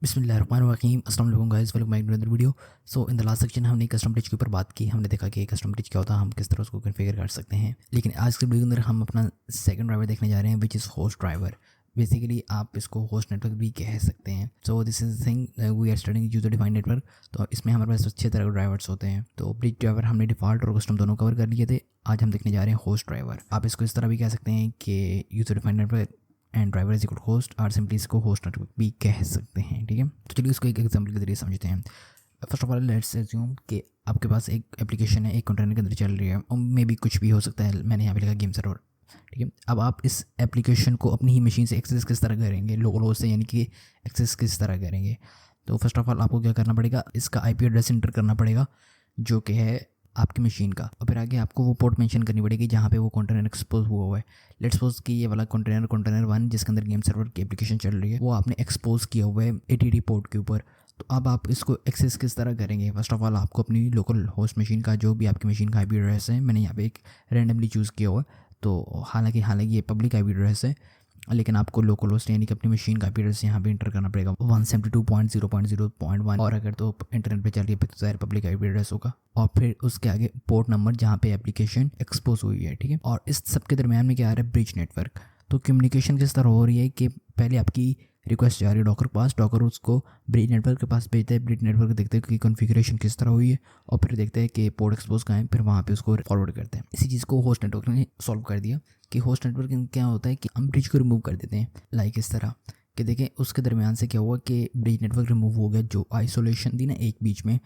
बिस्मिल्लाहिर्रहमानिर्रहीम अस्सलाम वालेकुम guys, welcome back to another video. So in the last section हमने कस्टम ब्रिज के ऊपर बात की। हमने देखा कि कस्टम ब्रिज क्या होता है, हम किस तरह उसको कॉन्फ़िगर कर सकते हैं। लेकिन आज के वीडियो के अंदर हम अपना सेकंड ड्राइवर देखने जा रहे हैं, which is host driver. Basically आप इसको होस्ट नेटवर्क भी कह सकते हैं। So this is thing we are studying user defined network. तो इसमें हमारे पास 6 तरह के ड्राइवर्स होते हैं। तो ब्रिज ड्राइवर हमने डिफ़ॉल्ट और कस्टम दोनों कवर कर लिए थे। आज हम देखने जा रहे हैं होस्ट ड्राइवर। आप इसको इस तरह भी कह सकते हैं कि user defined network and driver is equal host, और सिंपली इसको होस्ट नेटवर्क भी कह सकते हैं। ठीक है, तो चलिए उसको एक एग्जांपल के जरिए समझते हैं। First of all let's assume कि आपके पास एक एप्लीकेशन है, एक कंटेनर के अंदर चल रही है, और मे भी कुछ भी हो सकता है। मैंने यहाँ पे लिखा गेम सर्वर। ठीक है, अब आप इस एप्लीकेशन को अपनी ही मशीन से एक्सेस किस तरह करेंगे, लोकल होस्ट से, यानी कि एक्सेस किस तरह करेंगे। तो फर्स्ट ऑफ ऑल आपको क्या करना पड़ेगा, इसका आईपी एड्रेस एंटर करना पड़ेगा जो कि है आपकी मशीन का, और फिर आगे आपको वो पोर्ट मेंशन करनी पड़ेगी जहाँ पे वो कंटेनर एक्सपोज हुआ है। लेट्स सपोज कि ये वाला कंटेनर 1 जिसके अंदर गेम सर्वर की एप्लीकेशन चल रही है, वो आपने एक्सपोज किया हुआ है 80 पोर्ट के ऊपर। तो अब आप इसको एक्सेस किस तरह करेंगे। फर्स्ट ऑफ ऑल आपको अपनी लोकल होस्ट मशीन का, जो भी आपकी मशीन का आईपी एड्रेस है, मैंने यहाँ पे एक रैंडमली चूज़ किया हुआ है, तो हालांकि ये पब्लिक आईपी एड्रेस है, लेकिन आपको लोकल होस्ट यानी कि अपनी मशीन का आईपी एड्रेस यहाँ पे इंटर करना पड़ेगा 172.0.0.1, और अगर तो इंटरनेट पे चल रही है फिर तो ज़ाहिर पब्लिक आईपी एड्रेस होगा, और फिर उसके आगे पोर्ट नंबर जहाँ पे एप्लीकेशन एक्सपोज हुई है। ठीक है, और इस सब के दरमियान में क्या आ रहा है, ब्रिज नेटवर्क। तो कम्युनिकेशन किस तरह हो रही है कि पहले आपकी रिक्वेस्ट जा रही है डॉकर के पास, डॉकर उसको ब्रिज नेटवर्क के पास भेजता है, ब्रिज नेटवर्क देखते हैं कि कॉन्फ़िगरेशन किस तरह हुई है, और फिर देखते हैं कि पोर्ट एक्सपोज कहाँ है, फिर वहाँ पे उसको फॉरवर्ड करते हैं। इसी चीज़ को होस्ट नेटवर्क ने सॉल्व कर दिया कि होस्ट नेटवर्क क्या होता है कि हम ब्रिज को रिमूव कर देते हैं, लाइक इस तरह कि देखें उसके दरमियान से क्या हुआ कि ब्रिज नेटवर्क रिमूव हो गया, जो आइसोलेशन थी ना एक बीच में।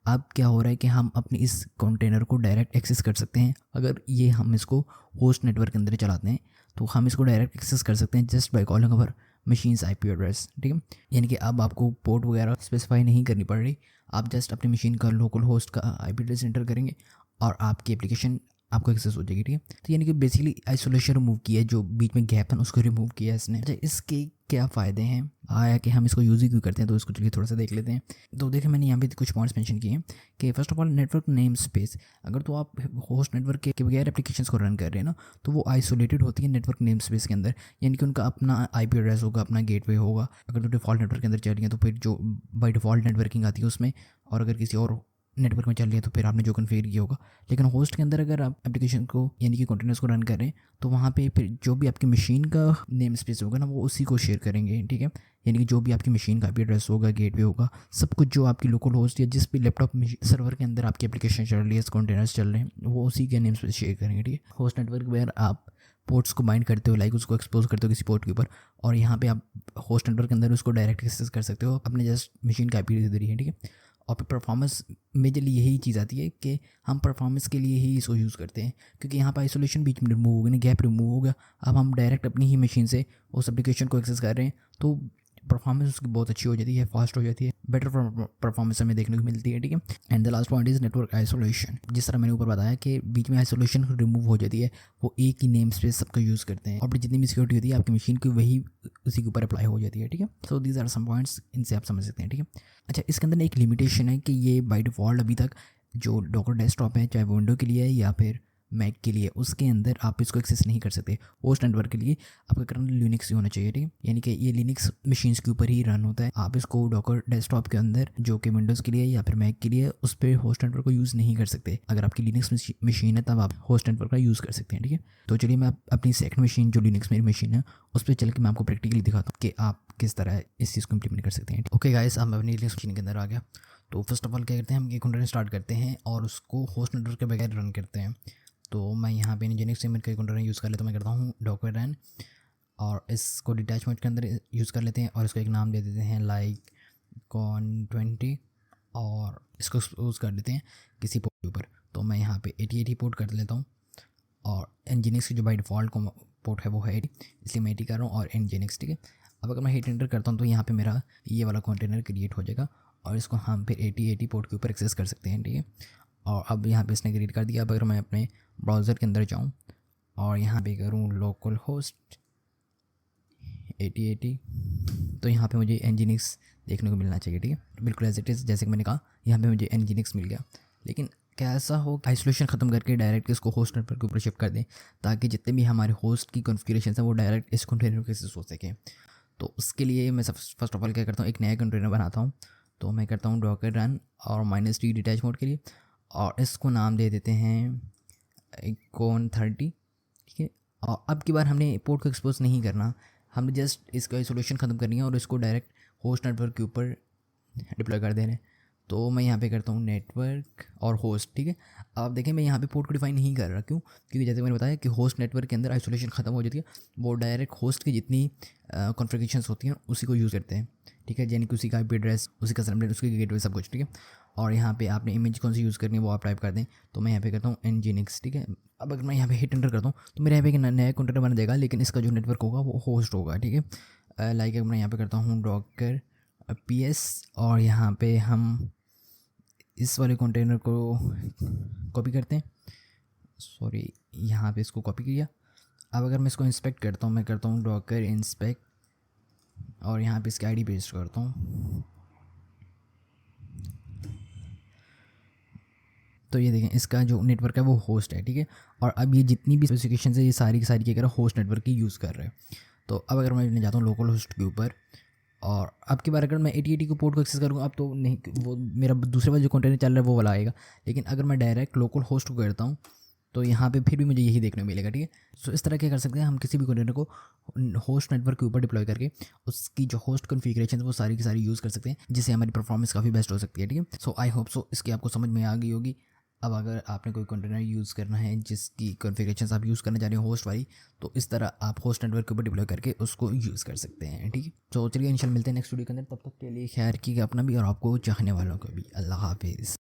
अब क्या हो रहा है कि हम अपने इस कंटेनर को डायरेक्ट एक्सेस कर सकते हैं। अगर ये हम इसको होस्ट नेटवर्क के अंदर चलाते हैं तो हम इसको डायरेक्ट एक्सेस कर सकते हैं just by calling our machines IP address. ठीक है, यानी कि अब आपको पोर्ट वगैरह स्पेसिफाई नहीं करनी पड़ रही, आप जस्ट अपनी मशीन का लोकल होस्ट का आईपी एड्रेस एंटर करेंगे और आपकी एप्लीकेशन आपको एक्सेस हो जाएगी। ठीक है, तो यानी कि बेसिकली आइसोलेशन रिमूव किया है, जो बीच में गैप है उसको रिमूव किया है इसने। अच्छा, इसके क्या फ़ायदे हैं आया कि हम इसको यूज़ ही क्यों करते हैं, तो इसको चलिए थोड़ा सा देख लेते हैं। तो देखिए मैंने यहाँ पे कुछ पॉइंट्स मेंशन किए हैं कि first of all network name space. अगर तो आप होस्ट नेटवर्क के बगैर एप्लीकेशंस को रन कर रहे हैं ना, तो वो आइसोलेटेड होती है नेटवर्क नेम स्पेस के अंदर, यानी कि उनका अपना आईपी एड्रेस होगा, अपना गेटवे होगा। अगर तो डिफ़ॉल्ट नेटवर्क के अंदर चल रही है तो फिर जो बाई डिफ़ॉल्ट नेटवर्किंग आती है उसमें, और अगर किसी और नेटवर्क में चल रही है तो फिर आपने जो कन्फिगर किया होगा। लेकिन होस्ट के अंदर अगर आप एप्लीकेशन को यानी कि कंटेनर्स को रन कर रहे हैं तो वहाँ पे फिर जो भी आपकी मशीन का नेम स्पेस होगा ना, वो उसी को शेयर करेंगे। ठीक है, यानी कि जो भी आपकी मशीन का आईपी एड्रेस होगा, गेटवे होगा, सब कुछ जो आपकी लोकल होस्ट या जिस भी लैपटॉप सर्वर के अंदर आपकी एप्लीकेशन चल रही है, कंटेनर्स चल रहे हैं, वो उसी के नेम स्पेस शेयर करेंगे। ठीक है, होस्ट नेटवर्क वेयर आप पोर्ट्स को बाइंड करते हो, लाइक उसको एक्सपोज करते हो किसी पोर्ट के ऊपर, और यहाँ पे आप होस्ट नेटवर्क के अंदर उसको डायरेक्ट एक्सेस कर सकते हो अपने जस्ट मशीन का आईपी एड्रेस जरिए। ठीक है, और फिर परफॉर्मेंस मेजरली यही चीज़ आती है कि हम परफॉर्मेंस के लिए ही इसको यूज़ करते हैं, क्योंकि यहाँ पर आइसोलेशन बीच में रिमूव हो गया ना, गैप रिमूव हो गया। अब हम डायरेक्ट अपनी ही मशीन से उस एप्लीकेशन को एक्सेस कर रहे हैं, तो परफॉर्मेंस उसकी बहुत अच्छी हो जाती है, फास्ट हो जाती है, बेटर परफॉर्मेंस हमें देखने को मिलती है। ठीक है, and the last point is network isolation. जिस तरह मैंने ऊपर बताया कि बीच में आइसोलेशन रिमूव हो जाती है, वो एक ही नेम स्पेस सबका यूज़ करते हैं, और फिर जितनी भी सिक्योरिटी होती है आपकी मशीन की वही उसी के ऊपर अप्लाई हो जाती है। ठीक है, so these are some points, इनसे आप समझ सकते हैं। ठीक है, अच्छा, इसके अंदर एक लिमिटेशन है कि ये बाई डिफ़ॉल्ट अभी तक जो डॉकर डेस्कटॉप है, चाहे विंडो के लिए या फिर मैक के लिए, उसके अंदर आप इसको एक्सेस नहीं कर सकते। होस्ट नेटवर्क के लिए आपका कर्नल लिनक्स ही होना चाहिए। ठीक है, यानी कि ये लिनक्स मशीन्स के ऊपर ही रन होता है। आप इसको डॉकर डेस्कटॉप के अंदर जो कि विंडोज़ के लिए या फिर मैक के लिए, उस पर होस्ट नेटवर्क को यूज़ नहीं कर सकते। अगर आपकी लिनक्स मशीन है तब आप होस्ट नेटवर्क का यूज़ कर सकते हैं। ठीक है, तो चलिए मैं अपनी सेकंड मशीन जो लिनक्स मेरी मशीन है उस पर चल के मैं आपको प्रैक्टिकली दिखाता हूँ कि आप किस तरह इस चीज़ को इम्प्लीमेंट कर सकते हैं। ओके गाइस, अब मैं अपनी लिनक्स मशीन के अंदर आ गया। तो फर्स्ट ऑफ ऑल क्या करते हैं, हम ये कंटेनर स्टार्ट करते हैं और उसको होस्ट नेटवर्क के बगैर रन करते हैं। तो मैं यहाँ पे नजीनिक्स में कई कंटेनर यूज़ कर लेता हूँ। मैं करता हूँ डॉकर रन, और इसको डिटैचमेंट के अंदर यूज़ कर लेते हैं, और इसको एक नाम दे देते हैं लाइक con20, और इसको यूज़ कर देते हैं किसी पोर्ट के ऊपर। तो मैं यहाँ पे 8080 पोर्ट कर लेता हूँ, और nginx की जो बाई डिफ़ॉल्ट पोर्ट है वो है 80, इसलिए मैं 80 कर रहा हूँ, और nginx। ठीक है, अब अगर मैं 8 एंटर करता हूँ तो यहाँ पे मेरा ये वाला कंटेनर क्रिएट हो जाएगा, और इसको हम फिर 8080 पोर्ट के ऊपर एक्सेस कर सकते हैं। ठीक है, और अब यहाँ पे इसने क्रिएट कर दिया। अब अगर मैं अपने ब्राउज़र के अंदर जाऊँ और यहाँ पे करूँ लोकल होस्ट 8080, तो यहाँ पे मुझे nginx देखने को मिलना चाहिए। ठीक है, बिल्कुल एज इट इज़, जैसे कि मैंने कहा यहाँ पे मुझे nginx मिल गया। लेकिन कैसा हो, आइसोलेशन ख़त्म करके डायरेक्ट इसको होस्ट नेटवर्क के ऊपर शिफ्ट कर दें, ताकि जितने भी हमारे होस्ट की कॉन्फ़िगरेशन है वो डायरेक्ट इस कंटेनर के एक्सेस हो सके। तो उसके लिए मैं फर्स्ट ऑफ ऑल क्या करता हूँ, एक नया कंटेनर बनाता हूँ। तो मैं करता हूँ डॉकर रन और -d डिटैच मोड के लिए, और इसको नाम दे देते हैं इकोन 30, ठीक है। और अब की बार हमने पोर्ट को एक्सपोज नहीं करना, हमने जस्ट इसका आइसोलेशन ख़त्म करनी है और इसको डायरेक्ट होस्ट नेटवर्क के ऊपर डिप्लॉय कर दे रहे हैं। तो मैं यहाँ पे करता हूँ नेटवर्क और होस्ट, ठीक है। अब देखें मैं यहाँ पे पोर्ट को डिफाइन नहीं कर रहा, क्यों? क्योंकि जैसे मैंने बताया कि होस्ट नेटवर्क के अंदर आइसोलेशन ख़त्म हो जाती है, वो डायरेक्ट होस्ट की जितनी कॉन्फ़िगरेशंस होती हैं उसी को यूज़ करते हैं, ठीक है। यानी कि उसी का IP एड्रेस, उसी का सबनेट, उसकी गेटवे, सब कुछ, ठीक है। और यहाँ पे आपने इमेज कौन सी यूज़ करनी है वो आप टाइप कर दें। तो मैं यहाँ पे करता हूँ nginx, ठीक है। अब अगर मैं यहाँ पे हिट एंटर करता हूँ तो मेरे यहाँ पे एक नया कंटेनर बन जाएगा, लेकिन इसका जो नेटवर्क होगा वो होस्ट होगा, ठीक है। लाइक मैं यहाँ पे करता हूँ डॉकर PS, और यहाँ पे हम इस वाले कंटेनर को कॉपी करते हैं, सॉरी यहाँ पे इसको कॉपी किया। अब अगर मैं इसको इंस्पेक्ट करता हूँ, मैं करता हूँ डॉकर इंस्पेक्ट और यहाँ पे इसकी ID पेस्ट करता हूँ। तो ये देखें इसका जो नेटवर्क है वो होस्ट है, ठीक है। और अब ये जितनी भी स्पेसिफिकेशन है ये सारी की सारी क्या कर रहा है, होस्ट नेटवर्क की यूज़ कर रहे हैं। तो अब अगर मैं जाता हूँ लोकल होस्ट के ऊपर, और अब की बार अगर मैं 8080 को पोर्ट को एक्सेस करूँगा, अब तो नहीं, वो मेरा दूसरे वाला जो कंटेनर चल रहा है वो वाला आएगा। लेकिन अगर मैं डायरेक्ट लोकल होस्ट को करता हूँ तो यहाँ पे फिर भी मुझे यही देखने को मिलेगा, ठीक है। सो इस तरह क्या कर सकते हैं हम, किसी भी कंटेनर को होस्ट नेटवर्क के ऊपर डिप्लॉय करके उसकी जो होस्ट कॉन्फ़िगरेशन है वो सारी की सारी यूज़ कर सकते हैं, जिससे हमारी परफॉर्मेंस काफ़ी बेस्ट हो सकती है, ठीक है। सो आई होप सो इसकी आपको समझ में आ गई होगी। अब अगर आपने कोई कंटेनर यूज़ करना है जिसकी कॉन्फ़िगरेशंस आप यूज़ करना चाह रहे हो होस्ट वाली, तो इस तरह आप होस्ट नेटवर्क के ऊपर डिप्लॉय करके उसको यूज़ कर सकते हैं, ठीक है। तो चलिए इंशाल्लाह मिलते हैं नेक्स्ट वीडियो के अंदर, तब तक के लिए खैर कीजिए अपना भी और आपको चाहने वालों को भी। अल्लाह हाफिज़।